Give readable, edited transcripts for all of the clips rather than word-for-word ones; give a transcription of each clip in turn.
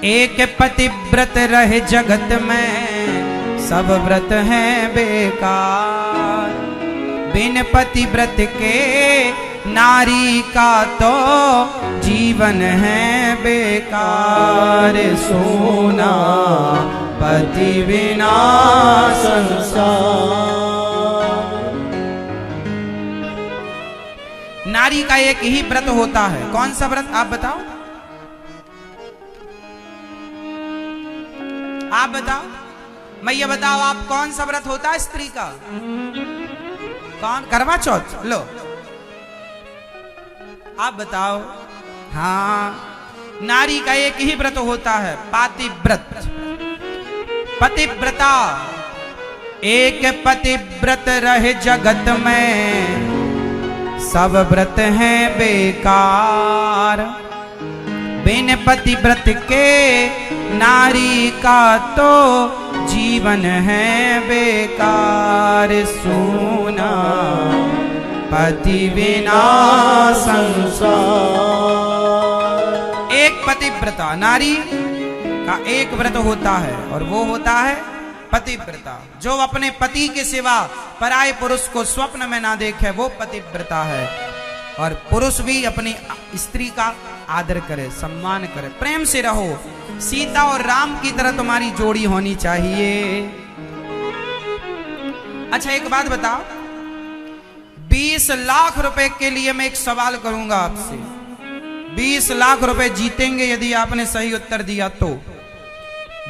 एक पतिव्रत रहे जगत में, सब व्रत हैं बेकार। बिन पतिव्रत के नारी का तो जीवन है बेकार। सोना पति बिना संसार। नारी का एक ही व्रत होता है। कौन सा व्रत आप बताओ? आप बताओ, मैं ये बताओ, आप कौन सा व्रत होता है स्त्री का? कौन? करवा चौथ। लो आप बताओ। हाँ, नारी का एक ही व्रत होता है, पातिव्रत, पतिव्रता। एक पतिव्रत रहे जगत में, सब व्रत हैं बेकार। बिन पतिव्रत के नारी का तो जीवन है बेकार। सोना पति बिना संसार। एक पतिव्रता नारी का एक व्रत होता है, और वो होता है पतिव्रता। जो अपने पति के सिवा पराये पुरुष को स्वप्न में ना देखे, वो पतिव्रता है। और पुरुष भी अपनी स्त्री का आदर करे, सम्मान करे, प्रेम से रहो। सीता और राम की तरह तुम्हारी जोड़ी होनी चाहिए। अच्छा एक बात बताओ, 20 लाख रुपए के लिए मैं एक सवाल करूंगा आपसे। 20 लाख रुपए जीतेंगे यदि आपने सही उत्तर दिया तो।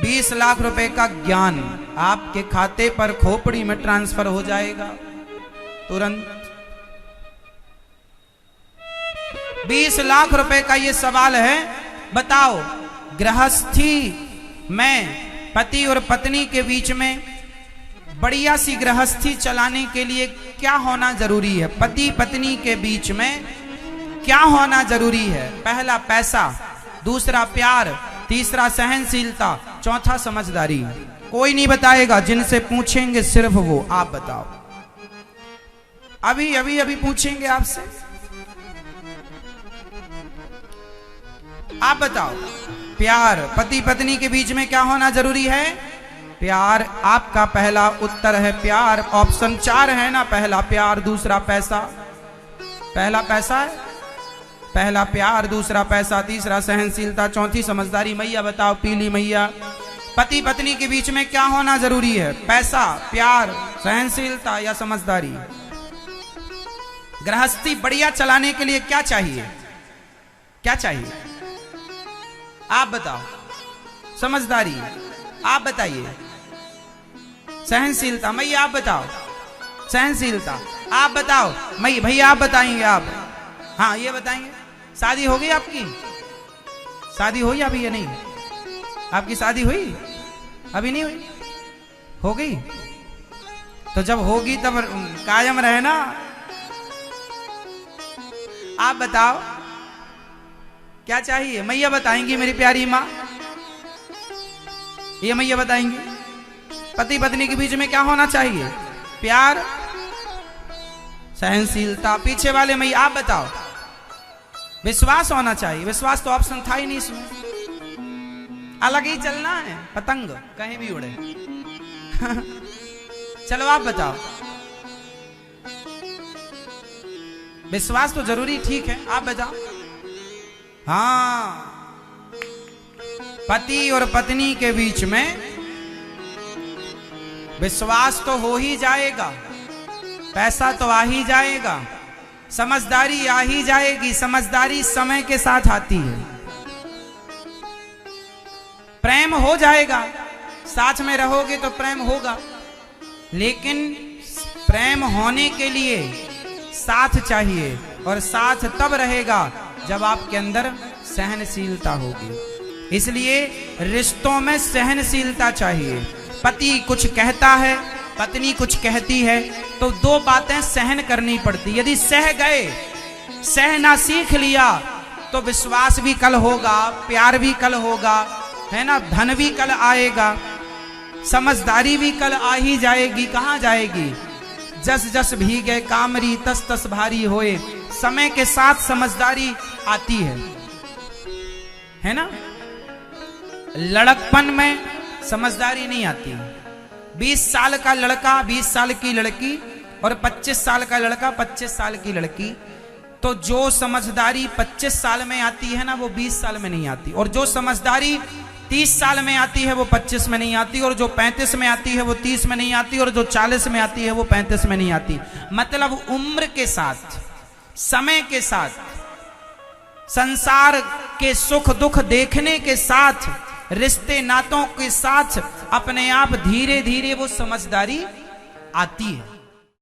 20 लाख रुपए का ज्ञान आपके खाते पर खोपड़ी में ट्रांसफर हो जाएगा तुरंत। 20 लाख रुपए का ये सवाल है, बताओ गृहस्थी में पति और पत्नी के बीच में बढ़िया सी गृहस्थी चलाने के लिए क्या होना जरूरी है? पति पत्नी के बीच में क्या होना जरूरी है? पहला पैसा, दूसरा प्यार, तीसरा सहनशीलता, चौथा समझदारी। कोई नहीं बताएगा, जिनसे पूछेंगे सिर्फ वो। आप बताओ, अभी अभी अभी पूछेंगे आपसे। आप बताओ, प्यार, पति पत्नी के बीच में क्या होना जरूरी है? प्यार। आपका पहला उत्तर है प्यार। ऑप्शन 4 है ना, पहला प्यार, दूसरा पैसा। पहला पैसा है, पहला प्यार, दूसरा पैसा, तीसरा सहनशीलता, चौथी समझदारी। मैया बताओ, पीली मैया, पति पत्नी के बीच में क्या होना जरूरी है? पैसा, प्यार, सहनशीलता या समझदारी? गृहस्थी बढ़िया चलाने के लिए क्या चाहिए? क्या चाहिए? आप बताओ। समझदारी, आप बताइए। सहनशीलता, मैया आप बताओ। सहनशीलता, आप बताओ। मैं भैया आप बताएंगे? आप हाँ ये बताएंगे। शादी हो गई आपकी? शादी हुई अभी? ये नहीं, आपकी शादी हुई? अभी नहीं हुई? हो गई? तो जब होगी तब कायम रहे ना। आप बताओ क्या चाहिए? मैया बताएंगी, मेरी प्यारी माँ, ये मैया बताएंगी। पति पत्नी के बीच में क्या होना चाहिए? प्यार, सहनशीलता। पीछे वाले मैया आप बताओ। विश्वास होना चाहिए। विश्वास तो ऑप्शन था ही नहीं इसमें। अलग ही चलना है, पतंग कहीं भी उड़े। चलो आप बताओ। विश्वास तो जरूरी, ठीक है, आप बताओ। हाँ, पति और पत्नी के बीच में विश्वास तो हो ही जाएगा, पैसा तो आ ही जाएगा, समझदारी आ ही जाएगी। समझदारी समय के साथ आती है। प्रेम हो जाएगा, साथ में रहोगे तो प्रेम होगा, लेकिन प्रेम होने के लिए साथ चाहिए, और साथ तब रहेगा जब आपके अंदर सहनशीलता होगी। इसलिए रिश्तों में सहनशीलता चाहिए। पति कुछ कहता है, पत्नी कुछ कहती है, तो दो बातें सहन करनी पड़ती। यदि सह गए, सहना सीख लिया, तो विश्वास भी कल होगा, प्यार भी कल होगा, है ना, धन भी कल आएगा, समझदारी भी कल आ ही जाएगी। कहाँ जाएगी? जस जस भीगे कामरी तस तस भारी होए। समय के साथ समझदारी आती है ना। लड़कपन में समझदारी नहीं आती। 20 साल का लड़का, 20 साल की लड़की और 25 साल का लड़का, 25 साल की लड़की, तो जो समझदारी 25 साल में आती है ना, वो 20 साल में नहीं आती। और जो समझदारी 30 साल में आती है वो 25 में नहीं आती। और जो 35 में आती है वो 30 में नहीं आती। और जो 40 में आती है वो 35 में नहीं आती। मतलब उम्र के साथ, समय के साथ, संसार के सुख दुख देखने के साथ, रिश्ते नातों के साथ अपने आप धीरे धीरे वो समझदारी आती है।